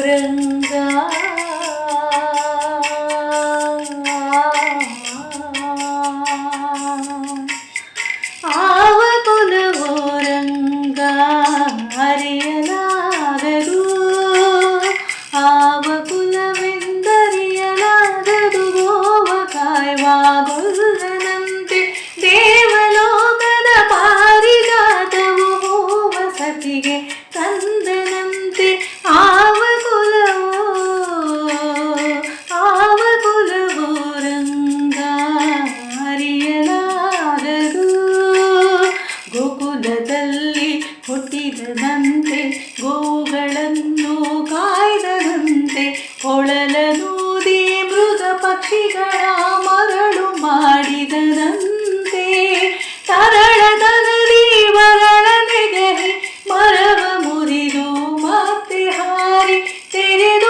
ರಂಗ ಆವ ಕುಲವೋ ರಂಗ ಅರಿಯಲಾಗದು, ಆವ ಕುಲವೆಂದರಿಯಲಾಗದು. ಗೋವ ಕಾಯ್ವಾಗೊಲ್ಲನಂತೆ ದೇವಲೋಕದ ಪಾರಿಜಾತವು ಹೋವ ಸತಿಗೆ ಕಂದನಂತೆ. ಆವ ಕುಲವೋ ರಂಗ ಅರಿಯಲಾಗದು. ಗೋಕುಲದಲ್ಲಿ ಹುಟ್ಟಿದದಂತೆ ಗೋವುಗಳನ್ನು ಕಾಯ್ದದಂತೆ, ಕೊಳಲನೂದಿ ಮೃಗ ಪಕ್ಷಿಗಳ ಮರಳು ಮಾಡಿದದಂತೆ. ತರಳದನದಿ ಮರಳ ನೆಗಹಿ ಮರವ ಮುರಿದು ಮತ್ತೆ ಹಾರಿ ತೆರೆದ